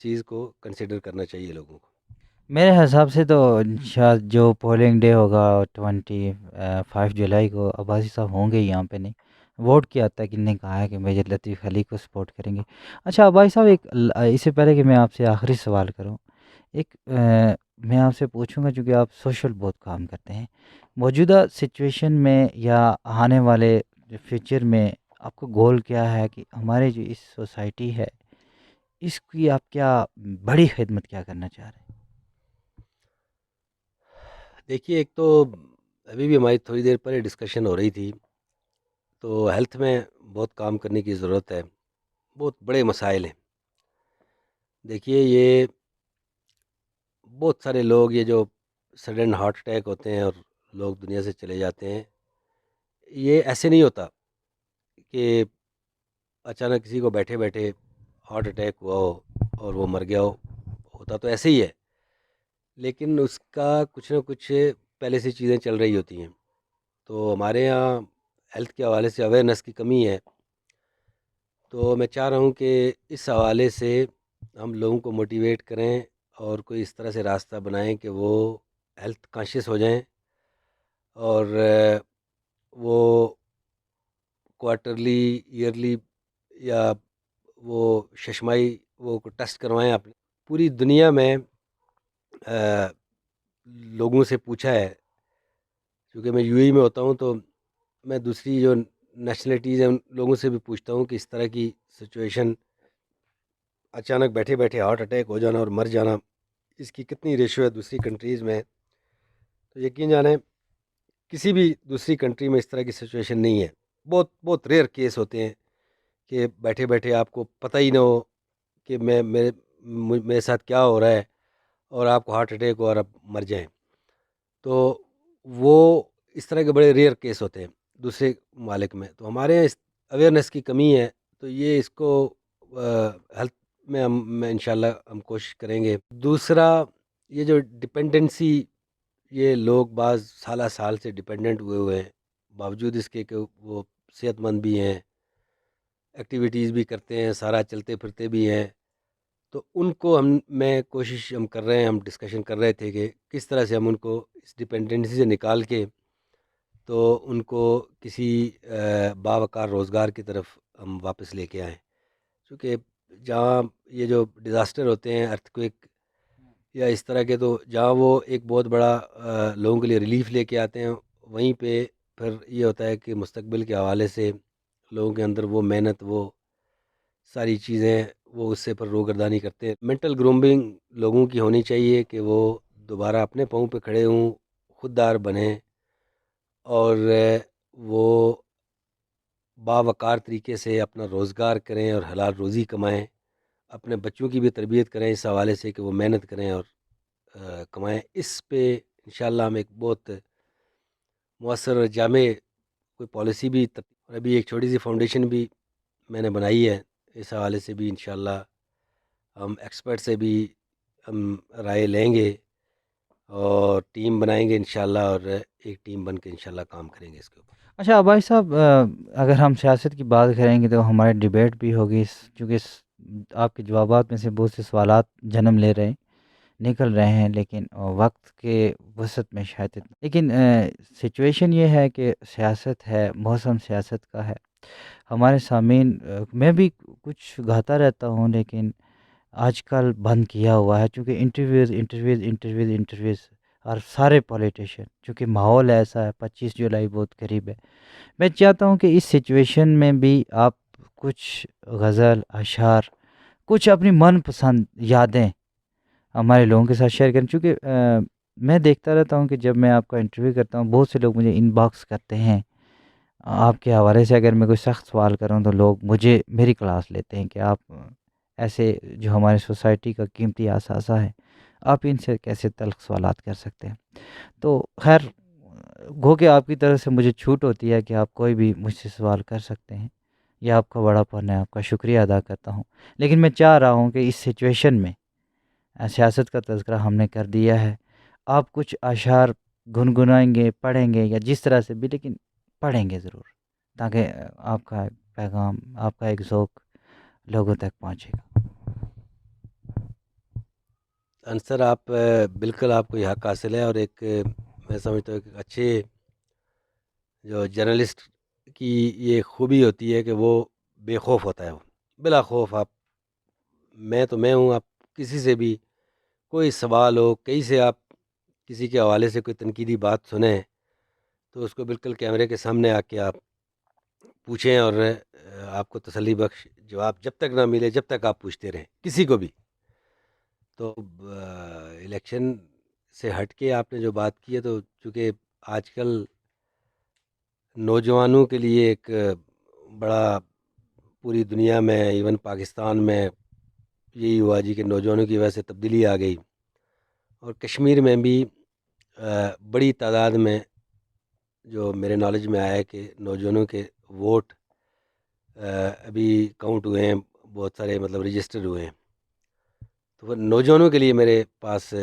چیز کو کنسیڈر کرنا چاہیے لوگوں کو۔ میرے حساب سے تو شاید جو پولنگ ڈے ہوگا 25 جولائی کو، عباسی صاحب ہوں گے یہاں پہ، نہیں ووٹ کیا تھا کہ نے کہا ہے کہ میجر لطیف علی کو سپورٹ کریں گے۔ اچھا عباسی صاحب، اس سے پہلے کہ میں آپ سے آخری سوال کروں، ایک میں آپ سے پوچھوں گا، چونکہ آپ سوشل بہت کام کرتے ہیں، موجودہ سچویشن میں یا آنے والے فیوچر میں آپ کو گول کیا ہے کہ ہمارے جو اس سوسائٹی ہے اس کی آپ کیا بڑی خدمت کیا کرنا چاہ رہے ہیں؟ دیکھیے، ایک تو ابھی بھی ہماری تھوڑی دیر پہلے ڈسکشن ہو رہی تھی، تو ہیلتھ میں بہت کام کرنے کی ضرورت ہے، بہت بڑے مسائل ہیں۔ دیکھیے، یہ بہت سارے لوگ، یہ جو سڈن ہارٹ اٹیک ہوتے ہیں اور لوگ دنیا سے چلے جاتے ہیں، یہ ایسے نہیں ہوتا کہ اچانک کسی کو بیٹھے بیٹھے ہارٹ اٹیک ہوا ہو اور وہ مر گیا ہو، ہوتا تو ایسے ہی ہے، لیکن اس کا کچھ نہ کچھ پہلے سے چیزیں چل رہی ہوتی ہیں۔ تو ہمارے یہاں ہیلتھ کے حوالے سے اویئرنیس کی کمی ہے، تو میں چاہ رہا ہوں کہ اس حوالے سے ہم لوگوں کو موٹیویٹ کریں اور کوئی اس طرح سے راستہ بنائیں کہ وہ ہیلتھ کانشیس ہو جائیں، اور وہ کوارٹرلی، ایئرلی، یا وہ ششمائی وہ ٹیسٹ کروائیں اپنے۔ پوری دنیا میں لوگوں سے پوچھا ہے، کیونکہ میں یو اے میں ہوتا ہوں، تو میں دوسری جو نیشنلٹیز ہیں ان لوگوں سے بھی پوچھتا ہوں کہ اس طرح کی سچویشن، اچانک بیٹھے بیٹھے ہارٹ اٹیک ہو جانا اور مر جانا، اس کی کتنی ریشو ہے دوسری کنٹریز میں۔ تو یقین جانیں کسی بھی دوسری کنٹری میں اس طرح کی سچویشن نہیں ہے، بہت بہت ریئر کیس ہوتے ہیں کہ بیٹھے بیٹھے آپ کو پتہ ہی نہ ہو کہ میرے ساتھ کیا ہو رہا ہے، اور آپ کو ہارٹ اٹیک ہو اور آپ مر جائیں۔ تو وہ اس طرح کے بڑے ریئر کیس ہوتے ہیں دوسرے ممالک میں، تو ہمارے یہاں اس اویئرنیس کی کمی ہے، تو یہ اس کو ہیلتھ میں میں انشاءاللہ ہم کوشش کریں گے۔ دوسرا، یہ جو ڈپینڈنسی، یہ لوگ بعض سالہ سال سے ڈپینڈنٹ ہوئے ہیں، باوجود اس کے کہ وہ صحت مند بھی ہیں، ایکٹیویٹیز بھی کرتے ہیں، سارا چلتے پھرتے بھی ہیں، تو ان کو میں کوشش ہم کر رہے ہیں، ہم ڈسکشن کر رہے تھے کہ کس طرح سے ہم ان کو اس ڈپینڈنسی سے نکال کے تو ان کو کسی باوقار روزگار کی طرف ہم واپس لے کے آئیں، کیونکہ جہاں یہ جو ڈیزاسٹر ہوتے ہیں، ارتھ کوئک یا اس طرح کے، تو جہاں وہ ایک بہت بڑا لوگوں کے لیے ریلیف لے کے آتے ہیں، وہیں پہ پھر یہ ہوتا ہے کہ مستقبل کے حوالے سے لوگوں کے اندر وہ محنت، وہ ساری چیزیں، وہ اس سے پر روگردانی کرتے ہیں۔ مینٹل گرومنگ لوگوں کی ہونی چاہیے کہ وہ دوبارہ اپنے پاؤں پہ کھڑے ہوں، خوددار بنیں، اور وہ باوقار طریقے سے اپنا روزگار کریں اور حلال روزی کمائیں، اپنے بچوں کی بھی تربیت کریں اس حوالے سے کہ وہ محنت کریں اور کمائیں۔ اس پہ انشاءاللہ ہم ایک بہت مؤثر اور جامع کوئی پالیسی بھی اور ابھی ایک چھوٹی سی فاؤنڈیشن بھی میں نے بنائی ہے، اس حوالے سے بھی انشاءاللہ ہم ایکسپرٹ سے بھی ہم رائے لیں گے اور ٹیم بنائیں گے انشاءاللہ، اور ایک ٹیم بن کے انشاءاللہ کام کریں گے اس کے اوپر۔ اچھا بھائی صاحب، اگر ہم سیاست کی بات کریں گے تو ہمارے ڈیبیٹ بھی ہوگی، چونکہ آپ کے جوابات میں سے بہت سے سوالات جنم لے رہے ہیں، نکل رہے ہیں، لیکن وقت کے وسعت میں شاید لیکن سچویشن یہ ہے کہ سیاست ہے، موسم سیاست کا ہے۔ ہمارے سامعین، میں بھی کچھ گاتا رہتا ہوں، لیکن آج کل بند کیا ہوا ہے، چونکہ انٹرویوز انٹرویوز انٹرویوز انٹرویوز، اور سارے پولیٹیشین، چونکہ ماحول ایسا ہے، 25 جولائی بہت قریب ہے۔ میں چاہتا ہوں کہ اس سچویشن میں بھی آپ کچھ غزل، اشعار، کچھ اپنی من پسند یادیں ہمارے لوگوں کے ساتھ شیئر کریں، چونکہ میں دیکھتا رہتا ہوں کہ جب میں آپ کا انٹرویو کرتا ہوں، بہت سے لوگ مجھے ان باکس کرتے ہیں آپ کے حوالے سے۔ اگر میں کوئی سخت سوال کروں تو لوگ میری کلاس لیتے ہیں کہ آپ ایسے جو ہمارے سوسائٹی کا قیمتی اثاثہ ہے، آپ ان سے کیسے تلخ سوالات کر سکتے ہیں۔ تو خیر، گو کہ آپ کی طرف سے مجھے چھوٹ ہوتی ہے کہ آپ کوئی بھی مجھ سے سوال کر سکتے ہیں، یہ آپ کا بڑا پن ہے، آپ کا شکریہ ادا کرتا ہوں۔ لیکن میں چاہ رہا ہوں کہ اس سچویشن میں سیاست کا تذکرہ ہم نے کر دیا ہے، آپ کچھ اشعار گنگنائیں گے، پڑھیں گے، یا جس طرح سے بھی، لیکن پڑھیں گے ضرور، تاکہ آپ کا پیغام، آپ کا ایک ذوق لوگوں تک پہنچے گا۔ انصر آپ بالکل آپ کو یہ حق حاصل ہے، اور ایک میں سمجھتا ہوں کہ اچھے جو جرنلسٹ کی یہ خوبی ہوتی ہے کہ وہ بے خوف ہوتا ہے، وہ بلا خوف آپ میں ہوں، آپ کسی سے بھی کوئی سوال ہو، کہیں سے آپ کسی کے حوالے سے کوئی تنقیدی بات سنیں تو اس کو بالکل کیمرے کے سامنے آ کے آپ پوچھیں، اور آپ کو تسلی بخش جواب جب تک نہ ملے جب تک آپ پوچھتے رہیں کسی کو بھی۔ تو الیکشن سے ہٹ کے آپ نے جو بات کی ہے، تو چونکہ آج کل نوجوانوں کے لیے ایک بڑا پوری دنیا میں ایون پاکستان میں یہی ہوا جی کہ نوجوانوں کی وجہ سے تبدیلی آ گئی، اور کشمیر میں بھی بڑی تعداد میں جو میرے نالج میں آیا ہے کہ نوجوانوں کے ووٹ ابھی کاؤنٹ ہوئے ہیں، بہت سارے مطلب رجسٹر ہوئے ہیں۔ تو وہ نوجوانوں کے لیے میرے پاس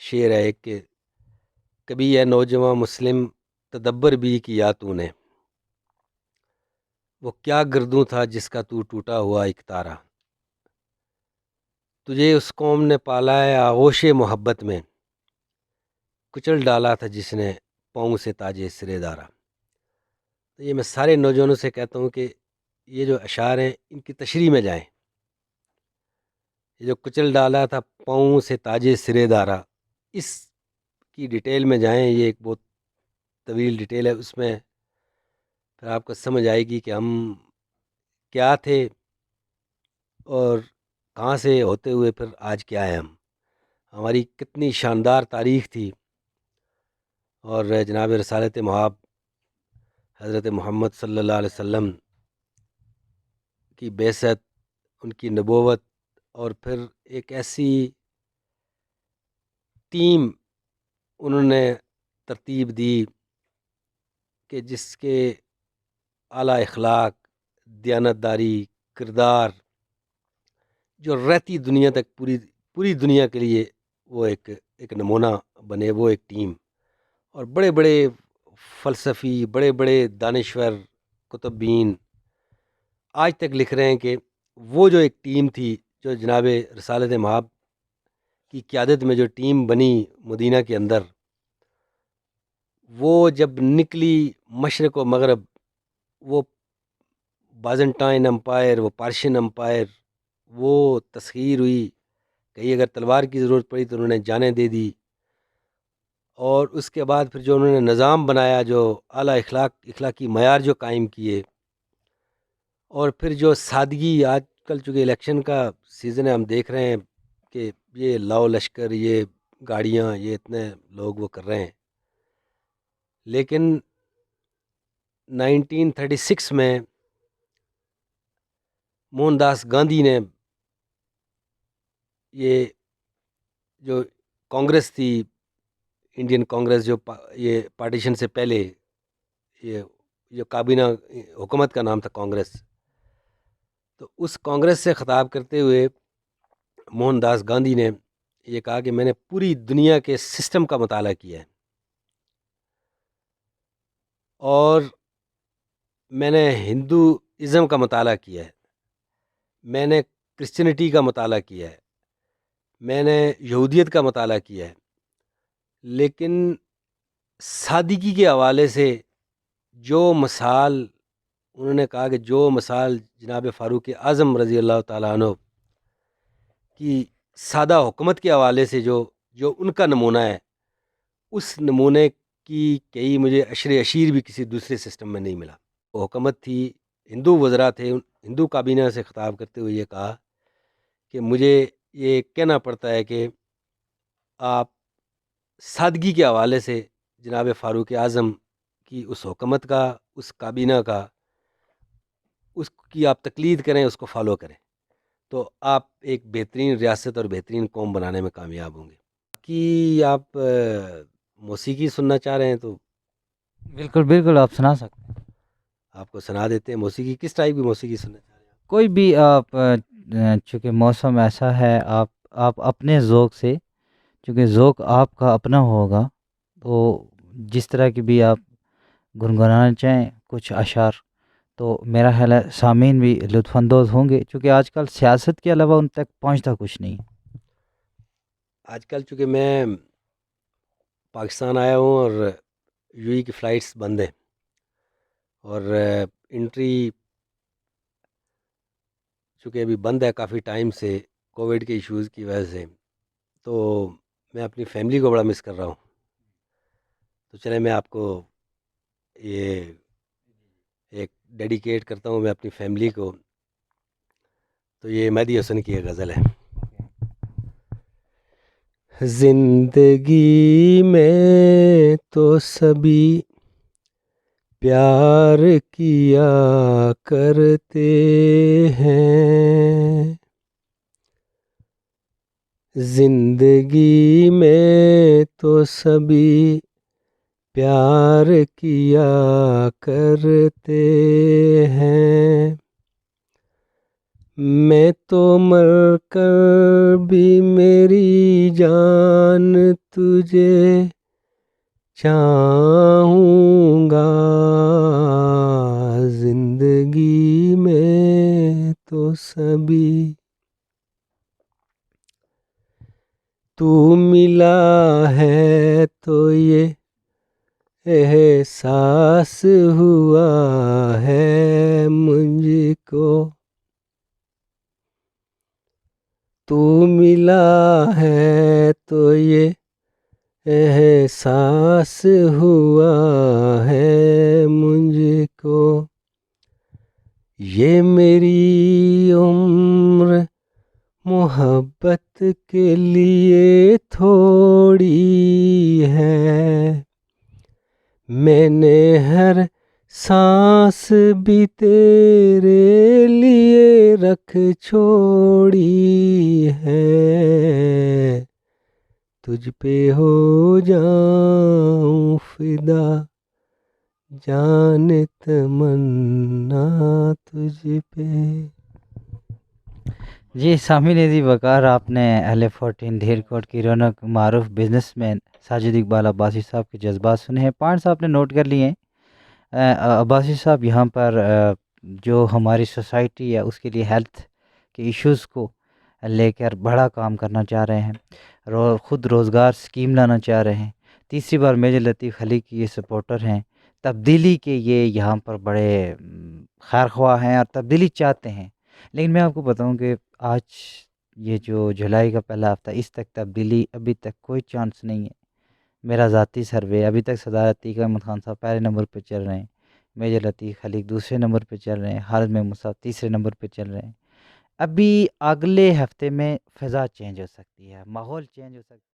شعر ہے ایک کہ کبھی ہے نوجوان مسلم تدبر بھی کیا تو نے، وہ کیا گردوں تھا جس کا تو ٹوٹا ہوا ایک تارا، تجھے اس قوم نے پالا ہے آغوش محبت میں، کچل ڈالا تھا جس نے پاؤں سے تاج سرے دارا۔ تو یہ میں سارے نوجوانوں سے کہتا ہوں کہ یہ جو اشعار ہیں ان کی تشریح میں جائیں، یہ جو کچل ڈالا تھا پاؤں سے تاج سرے دارا، اس کی ڈیٹیل میں جائیں، یہ ایک بہت طویل ڈیٹیل ہے، اس میں پھر آپ کو سمجھ آئے گی کہ ہم کیا تھے اور کہاں سے ہوتے ہوئے پھر آج کیا ہے، ہماری کتنی شاندار تاریخ تھی، اور جناب رسالت محاب حضرت محمد صلی اللہ علیہ وسلم کی بعثت، ان کی نبوت، اور پھر ایک ایسی ٹیم انہوں نے ترتیب دی کہ جس کے اعلیٰ اخلاق، دیانتداری، کردار جو رہتی دنیا تک پوری دنیا کے لیے وہ ایک نمونہ بنے، وہ ایک ٹیم، اور بڑے بڑے فلسفی، بڑے بڑے دانشور، کتبین آج تک لکھ رہے ہیں کہ وہ جو ایک ٹیم تھی، جو جناب رسالت محاب کی قیادت میں جو ٹیم بنی مدینہ کے اندر، وہ جب نکلی مشرق و مغرب، وہ بازنٹائن امپائر، وہ پارشین امپائر، وہ تسخیر ہوئی، کہیں اگر تلوار کی ضرورت پڑی تو انہوں نے جانیں دے دی، اور اس کے بعد پھر جو انہوں نے نظام بنایا، جو اعلیٰ اخلاقی معیار جو قائم کیے، اور پھر جو سادگی، آج کل چونکہ الیکشن کا سیزن ہے، ہم دیکھ رہے ہیں کہ یہ لاؤ لشکر، یہ گاڑیاں، یہ اتنے لوگ وہ کر رہے ہیں، لیکن 1936 میں موہن داس گاندھی نے یہ جو کانگریس تھی، انڈین کانگریس، جو یہ پارٹیشن سے پہلے یہ جو کابینہ حکومت کا نام تھا کانگریس، تو اس کانگریس سے خطاب کرتے ہوئے موہن داس گاندھی نے یہ کہا کہ میں نے پوری دنیا کے سسٹم کا مطالعہ کیا ہے، اور میں نے ہندوازم کا مطالعہ کیا ہے، میں نے کرسچینٹی کا مطالعہ کیا ہے، میں نے یہودیت کا مطالعہ کیا ہے، لیکن سادگی کے حوالے سے جو مثال انہوں نے کہا کہ جو مثال جناب فاروق اعظم رضی اللہ تعالیٰ عنہ کی سادہ حکومت کے حوالے سے جو ان کا نمونہ ہے، اس نمونے کی کئی مجھے اشیر بھی کسی دوسرے سسٹم میں نہیں ملا۔ وہ حکومت تھی، ہندو وزراء تھے، ہندو کابینہ سے خطاب کرتے ہوئے یہ کہا کہ مجھے یہ کہنا پڑتا ہے کہ آپ سادگی کے حوالے سے جناب فاروق اعظم کی اس حکومت کا، اس کابینہ کا، اس کی آپ تقلید کریں، اس کو فالو کریں، تو آپ ایک بہترین ریاست اور بہترین قوم بنانے میں کامیاب ہوں گے۔ کہ آپ موسیقی سننا چاہ رہے ہیں تو بالکل بالکل، آپ سنا سکتے ہیں، آپ کو سنا دیتے ہیں۔ موسیقی کس ٹائپ کی موسیقی سننا چاہ رہے ہیں؟ کوئی بھی آپ، چونکہ موسم ایسا ہے، آپ اپنے ذوق سے، چونکہ ذوق آپ کا اپنا ہوگا، تو جس طرح کی بھی آپ گنگنانا چاہیں کچھ اشعار، تو میرا خیال ہے سامعین بھی لطف اندوز ہوں گے، چونکہ آج کل سیاست کے علاوہ ان تک پہنچتا کچھ نہیں۔ آج کل چونکہ میں پاکستان آیا ہوں اور یو اے کی فلائٹس بند ہیں اور انٹری چونکہ ابھی بند ہے کافی ٹائم سے کووڈ کے ایشوز کی وجہ سے، تو میں اپنی فیملی کو بڑا مس کر رہا ہوں. تو چلے میں آپ کو یہ ایک ڈیڈیکیٹ کرتا ہوں میں اپنی فیملی کو. تو یہ مہدی حسن کی ایک غزل ہے. زندگی میں تو سبھی پیار کیا کرتے ہیں، زندگی میں تو سبھی پیار کیا کرتے ہیں، میں تو مر کر بھی میری جان تجھے چاہوں گا، زندگی میں تو سبھی. تو ملا ہے تو یہ احساس ہوا ہے مجھ کو، تو ملا ہے تو یہ احساس ہوا ہے مجھ کو، یہ میری عمر محبت کے لیے تھوڑی ہے، میں نے ہر سانس بھی تیرے لیے رکھ چھوڑی ہے، تجھ پہ ہو جاؤں فدا جان تمنا تجھ پہ. جی سامعین عزیز وقار، آپ نے اہل 14 دھیر کوٹ کی رونق معروف بزنس مین ساجد اقبال عباسی صاحب کے جذبات سنے ہیں. پوائنٹس آپ نے نوٹ کر لیے ہیں. عباسی صاحب یہاں پر جو ہماری سوسائٹی ہے اس کے لیے ہیلتھ کے ایشوز کو لے کر بڑا کام کرنا چاہ رہے ہیں، خود روزگار سکیم لانا چاہ رہے ہیں. تیسری بار میجر لطیف خلی کی یہ سپورٹر ہیں، تبدیلی کے یہ یہاں پر بڑے خیر خواہ ہیں اور تبدیلی چاہتے ہیں. لیکن میں آپ کو بتاؤں کہ آج یہ جو جولائی کا پہلا ہفتہ، اس تک تبدیلی ابھی تک کوئی چانس نہیں ہے. میرا ذاتی سروے ابھی تک صدارت عتیق احمد خان صاحب پہلے نمبر پہ چل رہے ہیں، میجر لطیف خلیق دوسرے نمبر پہ چل رہے ہیں، خالد محمود صاحب تیسرے نمبر پہ چل رہے ہیں. ابھی اگلے ہفتے میں فضا چینج ہو سکتی ہے، ماحول چینج ہو سکتا ہے.